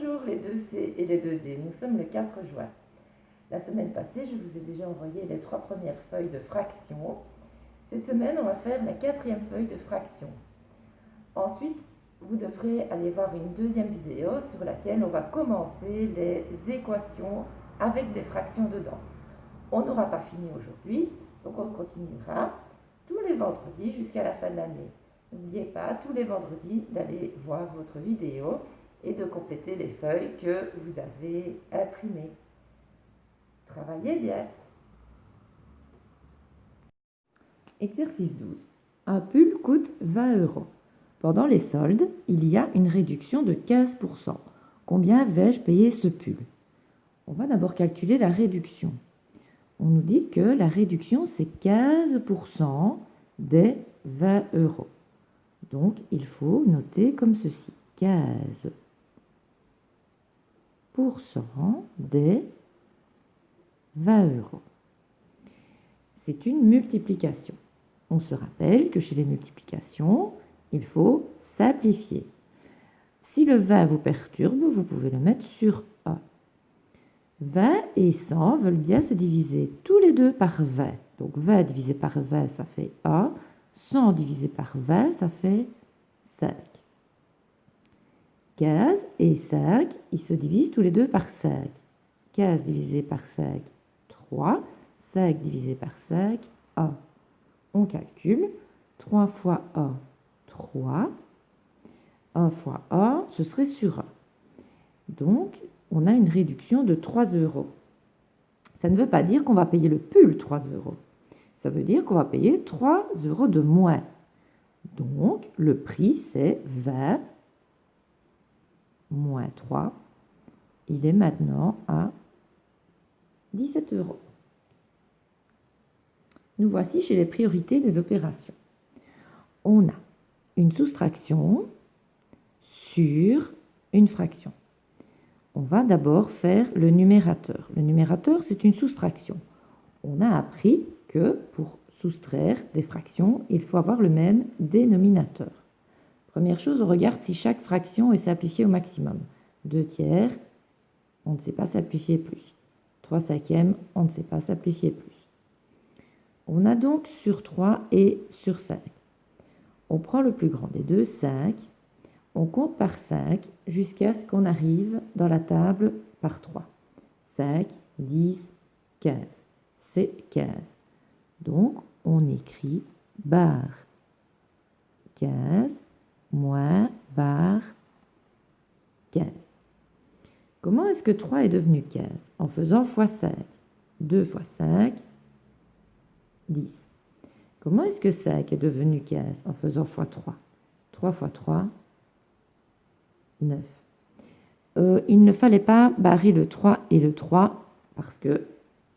Bonjour les 2C et les 2D, nous sommes le 4 juin. La semaine passée, je vous ai déjà envoyé les 3 premières feuilles de fraction. Cette semaine, on va faire la 4e feuille de fraction. Ensuite, vous devrez aller voir une deuxième vidéo sur laquelle on va commencer les équations avec des fractions dedans. On n'aura pas fini aujourd'hui, donc on continuera tous les vendredis jusqu'à la fin de l'année. N'oubliez pas, tous les vendredis, d'aller voir votre vidéo et de compléter les feuilles que vous avez imprimées. Travaillez bien. Exercice 12. Un pull coûte 20 €. Pendant les soldes, il y a une réduction de 15%. Combien vais-je payer ce pull? On va d'abord calculer la réduction. On nous dit que la réduction, c'est 15% des 20 €. Donc, il faut noter comme ceci. 15% des 20 €. C'est une multiplication. On se rappelle que chez les multiplications, il faut simplifier. Si le 20 vous perturbe, vous pouvez le mettre sur A. 20 et 100 veulent bien se diviser tous les deux par 20. Donc 20 divisé par 20, ça fait A. 100 divisé par 20, ça fait 5. 15 et 5, ils se divisent tous les deux par 5. 15 divisé par 5, 3. 5 divisé par 5, A. On calcule. 3 fois A, 3. 1 fois A, ce serait sur A. Donc, on a une réduction de 3 €. Ça ne veut pas dire qu'on va payer le pull 3 €. Ça veut dire qu'on va payer 3 € de moins. Donc, le prix, c'est 20 moins 3. Il est maintenant à 17 €. Nous voici chez les priorités des opérations. On a une soustraction sur une fraction. On va d'abord faire le numérateur. Le numérateur, c'est une soustraction. On a appris que pour soustraire des fractions, il faut avoir le même dénominateur. Première chose, on regarde si chaque fraction est simplifiée au maximum. 2/3, on ne sait pas simplifier plus. 3/5, on ne sait pas simplifier plus. On a donc sur 3 et sur 5. On prend le plus grand des deux, 5. On compte par 5 jusqu'à ce qu'on arrive dans la table par 3. 5, 10, 15. C'est 15. Donc, on écrit barre 15 moins barre 15. Comment est-ce que 3 est devenu 15? En faisant x 5. 2 fois 5, 10. Comment est-ce que 5 est devenu 15? En faisant x 3. 3 fois 3, 9. Il ne fallait pas barrer le 3 et le 3 parce que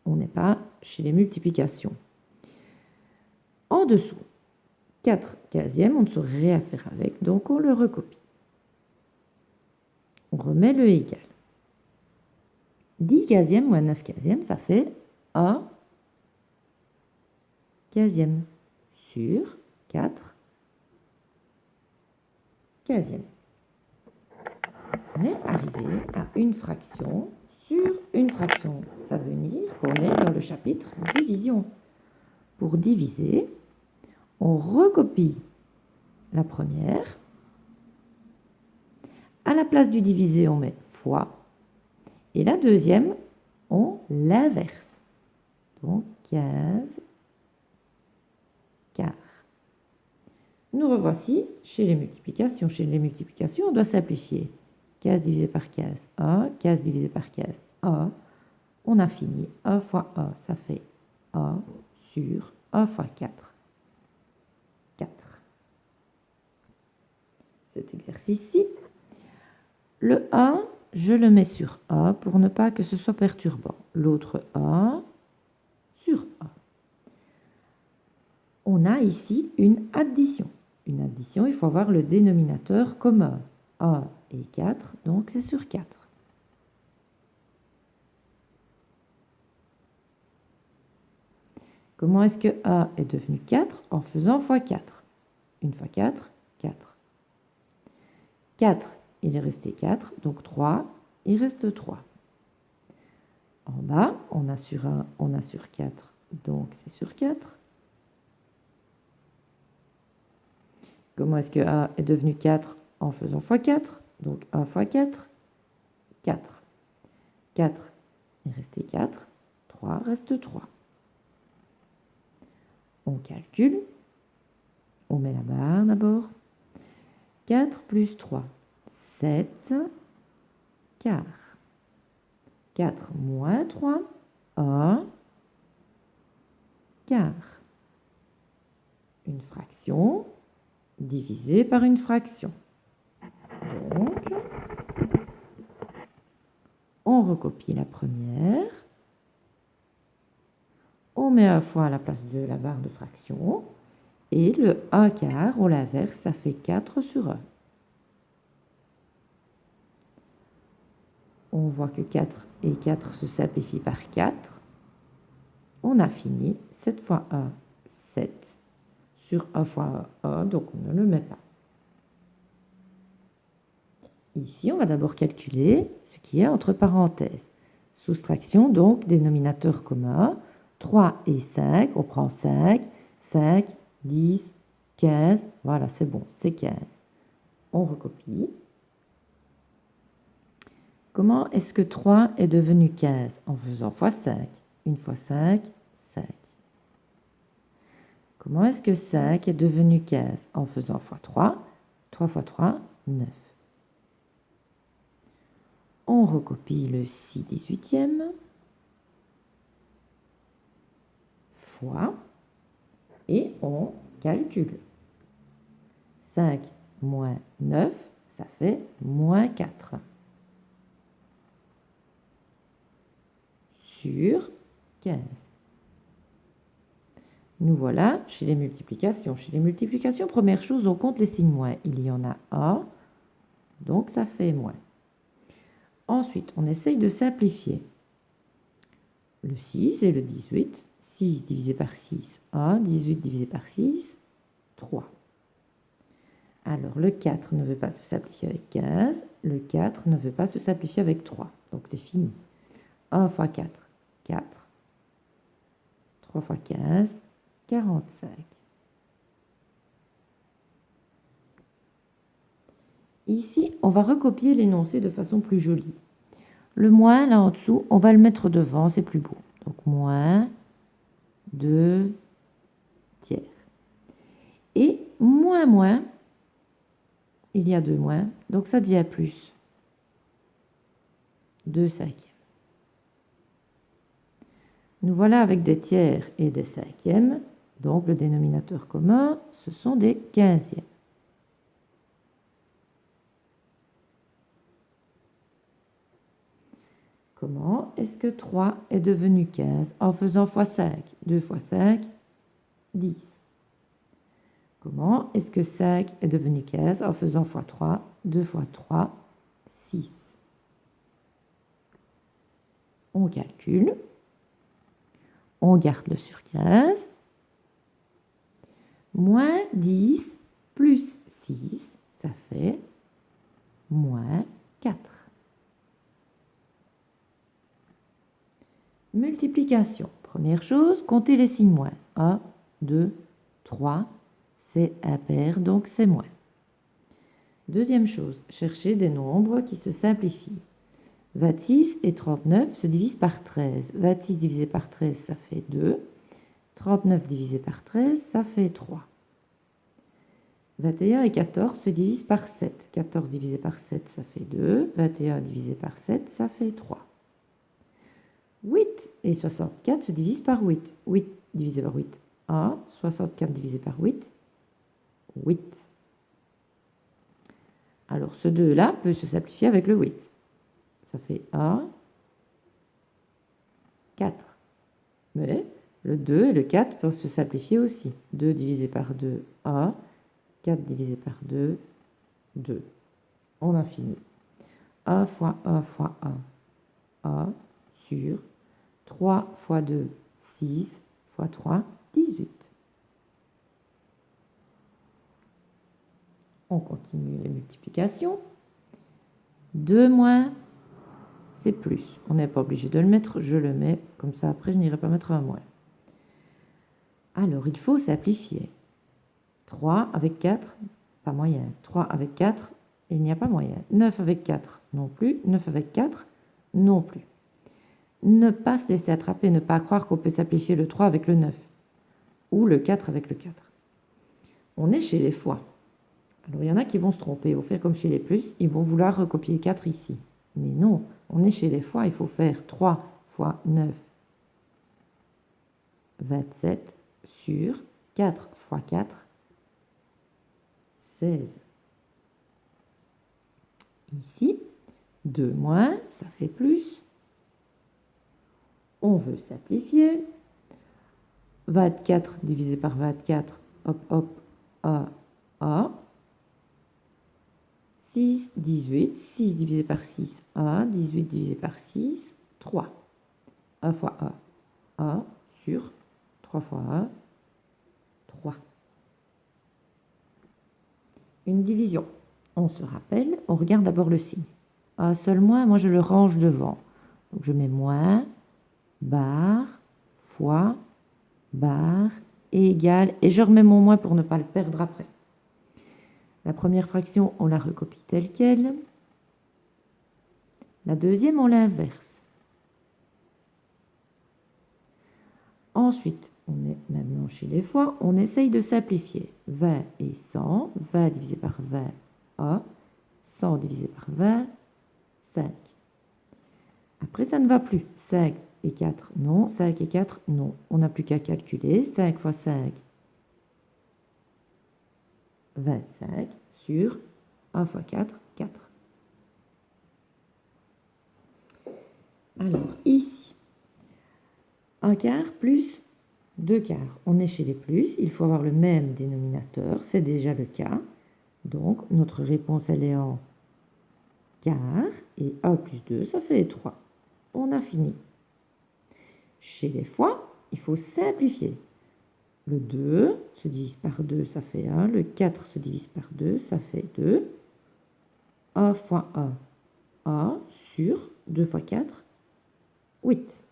on n'est pas chez les multiplications. En dessous, 4 15e, on ne saurait rien faire avec, donc on le recopie. On remet le égal. 10 15e moins 9 15e, ça fait A 15e sur 4 15e. On est arrivé à une fraction sur une fraction. Ça veut dire qu'on est dans le chapitre division. Pour diviser, on recopie la première. À la place du divisé, on met fois. Et la deuxième, on l'inverse. Donc 15 quarts. Nous revoici chez les multiplications. Chez les multiplications, on doit simplifier. 15 divisé par 15, A. 15 divisé par 15, A. On a fini. A fois A, ça fait A sur A fois 4. 4. Cet exercice-ci, le A, je le mets sur A pour ne pas que ce soit perturbant. L'autre A sur A. On a ici une addition. Une addition, il faut avoir le dénominateur commun. A et 4, donc c'est sur 4. Comment est-ce que A est devenu 4? En faisant x 4. 1 fois 4, 4. 4, il est resté 4, donc 3. il reste 3. En bas, on a sur 1, on a sur 4, donc c'est sur 4. Comment est-ce que A est devenu 4 en faisant x4? Donc 1 fois 4, 4. 4, il restait 4. 3 reste 3. On calcule. On met la barre d'abord. 4 plus 3, 7 quarts. 4 moins 3, 1 quart. Une fraction divisée par une fraction. Donc, on recopie la première. On met un fois à la place de la barre de fraction. Et le 1 quart, on l'inverse, ça fait 4 sur 1. On voit que 4 et 4 se simplifient par 4. On a fini. 7 fois 1, 7. Sur 1 fois 1, donc on ne le met pas. Ici, on va d'abord calculer ce qui est entre parenthèses. Soustraction, donc, dénominateur commun. 3 et 5, on prend 5, 5, 10, 15. Voilà, c'est bon, c'est 15. On recopie. Comment est-ce que 3 est devenu 15? En faisant x5. 1 fois 5, 5. Comment est-ce que 5 est devenu 15? En faisant x3. 3 fois 3, 9. On recopie le 6/18 fois et on calcule. 5 moins 9, ça fait moins 4. Sur 15. Nous voilà chez les multiplications. Chez les multiplications, première chose, on compte les signes moins. Il y en a un, donc ça fait moins. Ensuite, on essaye de simplifier. Le 6 et le 18. 6 divisé par 6, 1. 18 divisé par 6, 3. Alors, le 4 ne veut pas se simplifier avec 15. Le 4 ne veut pas se simplifier avec 3. Donc, c'est fini. 1 fois 4, 4. 3 fois 15, 45. Ici, on va recopier l'énoncé de façon plus jolie. Le moins, là en dessous, on va le mettre devant, c'est plus beau. Donc, moins 2 tiers. Et moins, il y a 2 moins, donc ça devient plus. 2 cinquièmes. Nous voilà avec des tiers et des cinquièmes, donc le dénominateur commun, ce sont des quinzièmes. Comment est-ce que 3 est devenu 15 en faisant x5? 2 fois 5, 10. Comment est-ce que 5 est devenu 15 en faisant x3? 2 fois 3, 6. On calcule. On garde le sur 15. Moins 10 plus 6, ça fait moins 4. Multiplication. Première chose, comptez les signes moins. 1, 2, 3, c'est impair, donc c'est moins. Deuxième chose, chercher des nombres qui se simplifient. 26 et 39 se divisent par 13. 26 divisé par 13, ça fait 2. 39 divisé par 13, ça fait 3. 21 et 14 se divisent par 7. 14 divisé par 7, ça fait 2. 21 divisé par 7, ça fait 3. 8 et 64 se divisent par 8. 8 divisé par 8, 1. 64 divisé par 8, 8. Alors ce 2-là peut se simplifier avec le 8. Ça fait 1, 4. Mais le 2 et le 4 peuvent se simplifier aussi. 2 divisé par 2, 1. 4 divisé par 2, 2. On a fini. 1 fois 1 fois 1, 1 sur 3 fois 2, 6 fois 3, 18. On continue les multiplications. 2 moins c'est plus. On n'est pas obligé de le mettre, je le mets, comme ça après je n'irai pas mettre un moins. Alors, il faut simplifier. 3 avec 4, pas moyen. 3 avec 4, il n'y a pas moyen. 9 avec 4, non plus. 9 avec 4, non plus. Ne pas se laisser attraper, ne pas croire qu'on peut simplifier le 3 avec le 9 ou le 4 avec le 4. On est chez les fois. Alors, il y en a qui vont se tromper, ils vont faire comme chez les plus, ils vont vouloir recopier 4 ici. Mais non, on est chez les fois, il faut faire 3 fois 9, 27, sur 4 fois 4, 16. Ici, 2 moins, ça fait plus. On veut simplifier. 24 divisé par 24, hop, hop, A. 6, 18. 6 divisé par 6, A. 18 divisé par 6, 3. A fois A. A sur 3 fois A, 3. Une division. On se rappelle, on regarde d'abord le signe. A seul moins, moi je le range devant. Donc je mets moins, barre, fois, barre, et égal, et je remets mon moins pour ne pas le perdre après. La première fraction, on la recopie telle qu'elle. La deuxième, on l'inverse. Ensuite, on est maintenant chez les fois, on essaye de simplifier. 20 et 100, 20 divisé par 20, A, 100 divisé par 20, 5. Après, ça ne va plus. 5 et 4, non. 5 et 4, non. On n'a plus qu'à calculer. 5 fois 5, 25, sur 1 fois 4, 4. Alors, ici, 1 quart plus 2 quarts. On est chez les plus, il faut avoir le même dénominateur, c'est déjà le cas. Donc, notre réponse, elle est en quart, et 1 plus 2, ça fait 3. On a fini. Chez les fois, il faut simplifier. Le 2 se divise par 2, ça fait 1. Le 4 se divise par 2, ça fait 2. 1 fois 1, A sur 2 fois 4, 8.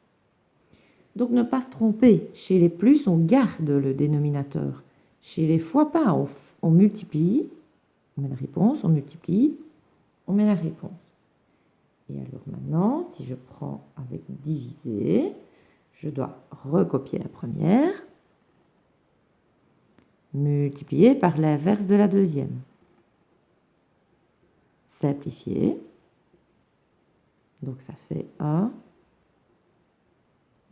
Donc ne pas se tromper. Chez les plus, on garde le dénominateur. Chez les fois pas, on multiplie, on met la réponse, on multiplie, on met la réponse. Et alors maintenant, si je prends avec diviser, je dois recopier la première, multiplier par l'inverse de la deuxième. Simplifier. Donc ça fait 1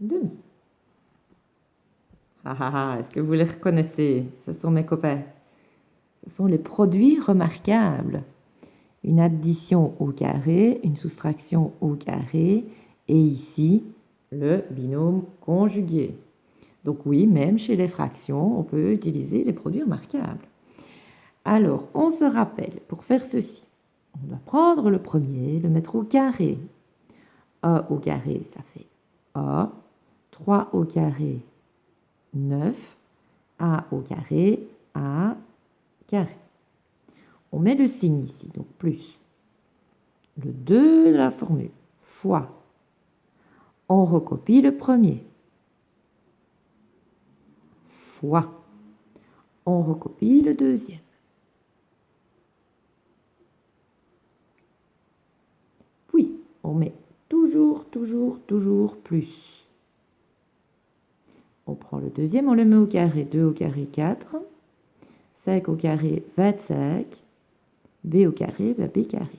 demi. Est-ce que vous les reconnaissez? Ce sont mes copains. Ce sont les produits remarquables. Une addition au carré, une soustraction au carré, et ici, le binôme conjugué. Donc oui, même chez les fractions, on peut utiliser les produits remarquables. Alors, on se rappelle, pour faire ceci, on doit prendre le premier, le mettre au carré. A au carré, ça fait A. 3 au carré, 9. A au carré, A carré. On met le signe ici, donc plus. Le 2 de la formule, fois. On recopie le premier. Fois. On recopie le deuxième. Puis, on met toujours plus. On prend le deuxième, on le met au carré. 2 au carré, 4. 5 au carré, 25. B au carré, B carré.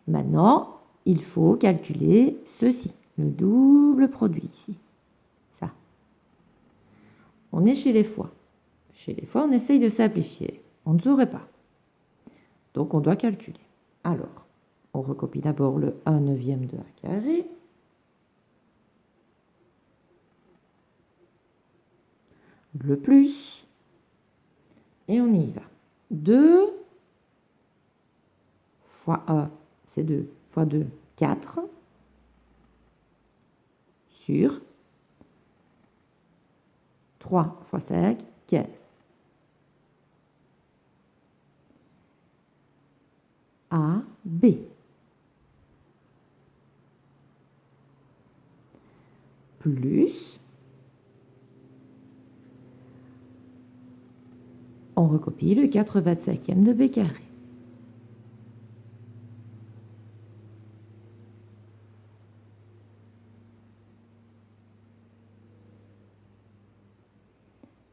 Maintenant, il faut calculer ceci, le double produit ici. Ça. On est chez les fois. Chez les fois, on essaye de simplifier. On ne saurait pas. Donc, on doit calculer. Alors, on recopie d'abord le 1 neuvième de A carré. Le plus. Et on y va. 2 fois 1, c'est 2, fois 2, 4, sur 3 fois 5, 15. A, B. plus, on recopie le 4/25 de b carré.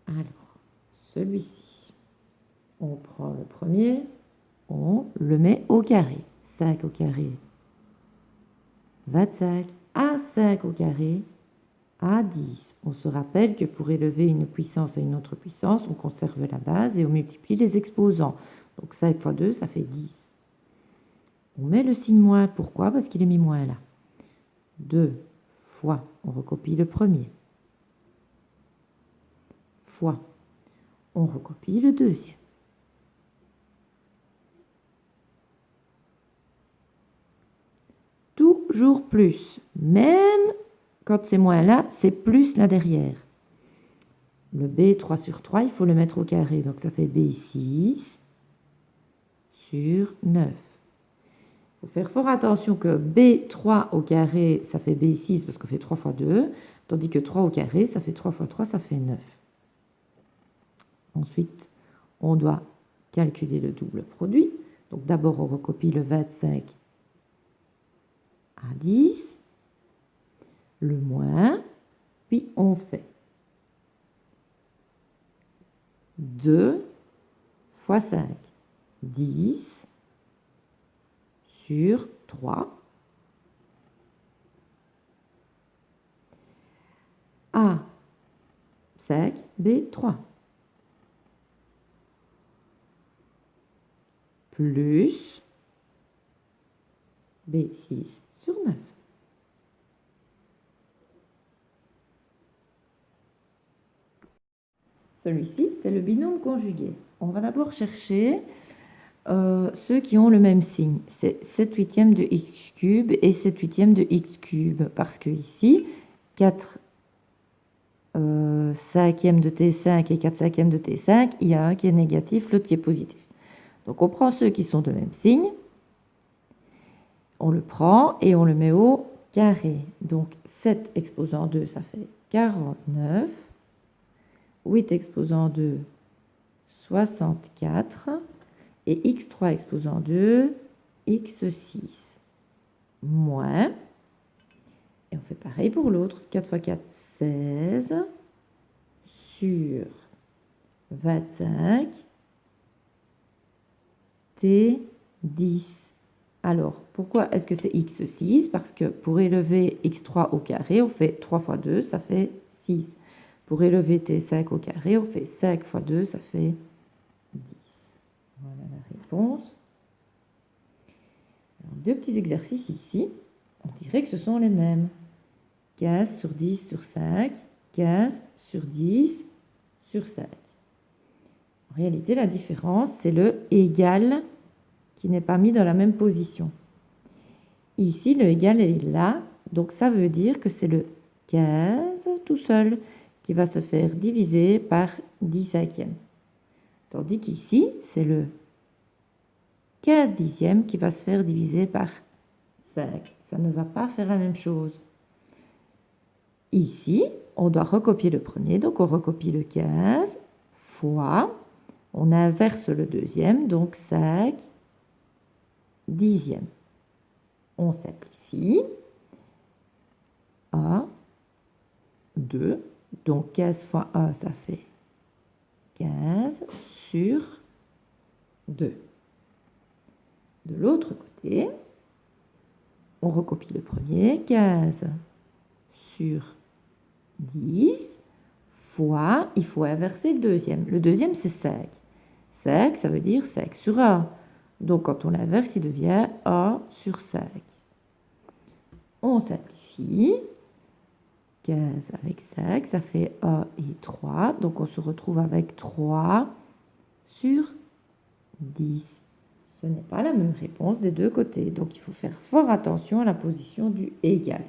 Alors, celui-ci, on prend le premier, on le met au carré. 5 au carré, 25, à 5 au carré, à 10. On se rappelle que pour élever une puissance à une autre puissance, on conserve la base et on multiplie les exposants. Donc 5 fois 2, ça fait 10. On met le signe moins, pourquoi? Parce qu'il est mis moins là. 2 fois, on recopie le premier, fois, on recopie le deuxième. Toujours plus, même quand c'est moins là, c'est plus là derrière. Le B 3 sur 3, il faut le mettre au carré, donc ça fait B6 sur 9. Il faut faire fort attention que B3 au carré, ça fait B6 parce qu'on fait 3 fois 2, tandis que 3 au carré, ça fait 3 fois 3, ça fait 9. Ensuite, on doit calculer le double produit. Donc d'abord, on recopie le 25 à 10, le moins, puis on fait 2 fois 5, 10 sur 3, A 5, B 3, plus B 6 sur 9. Celui-ci, c'est le binôme conjugué. On va d'abord chercher ceux qui ont le même signe. C'est 7/8 de x cube et 7/8 de x cube. Parce que ici, 4 cinquièmes de t5 et 4 cinquièmes de t5, il y a un qui est négatif, l'autre qui est positif. Donc on prend ceux qui sont de même signe, on le prend et on le met au carré. Donc 7 exposant 2, ça fait 49. 8 exposant 2, 64. Et x3 exposant 2, x6. Moins. Et on fait pareil pour l'autre. 4 fois 4, 16. Sur 25. T10. Alors, pourquoi est-ce que c'est x6? Parce que pour élever x3 au carré, on fait 3 fois 2, ça fait 6. Pour élever t5 au carré, on fait 5 fois 2, ça fait 10. Voilà la réponse. Alors, deux petits exercices ici. On dirait que ce sont les mêmes. 15 sur 10 sur 5, 15 sur 10 sur 5. En réalité, la différence, c'est le égal qui n'est pas mis dans la même position. Ici, le égal est là, donc ça veut dire que c'est le 15 tout seul qui va se faire diviser par 10 cinquièmes. Tandis qu'ici, c'est le 15 dixièmes qui va se faire diviser par 5. Ça ne va pas faire la même chose. Ici, on doit recopier le premier, donc on recopie le 15 fois, on inverse le deuxième, donc 5 dixièmes. On simplifie. A, 2, donc 15 fois A, ça fait 15 sur 2. De l'autre côté, on recopie le premier, 15 sur 10 fois, il faut inverser le deuxième. Le deuxième, c'est 5. 5, ça veut dire 5 sur A. Donc, quand on l'inverse, il devient A sur 5. On simplifie. 15 avec 5, ça fait A et 3. Donc, on se retrouve avec 3 sur 10. Ce n'est pas la même réponse des deux côtés. Donc, il faut faire fort attention à la position du égal.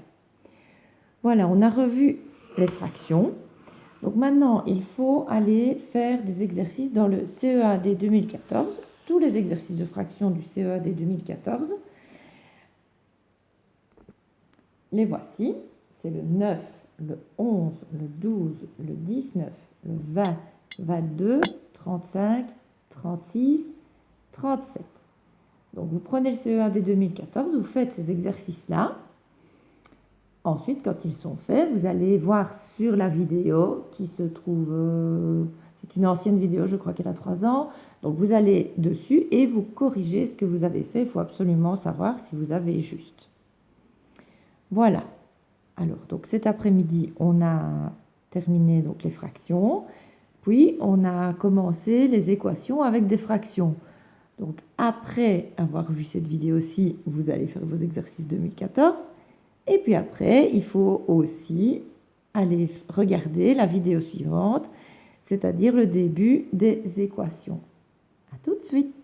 Voilà, on a revu les fractions. Donc maintenant, il faut aller faire des exercices dans le CEAD 2014. Tous les exercices de fraction du CEAD 2014. Les voici. C'est le 9, le 11, le 12, le 19, le 20, 22, 35, 36, 37. Donc, vous prenez le CE1D 2014, vous faites ces exercices-là. Ensuite, quand ils sont faits, vous allez voir sur la vidéo qui se trouve... c'est une ancienne vidéo, je crois qu'elle a 3 ans. Donc, vous allez dessus et vous corrigez ce que vous avez fait. Il faut absolument savoir si vous avez juste. Voilà. Alors, donc cet après-midi, on a terminé donc, les fractions. Puis, on a commencé les équations avec des fractions. Donc, après avoir vu cette vidéo-ci, vous allez faire vos exercices 2014. Et puis après, il faut aussi aller regarder la vidéo suivante, c'est-à-dire le début des équations. À tout de suite!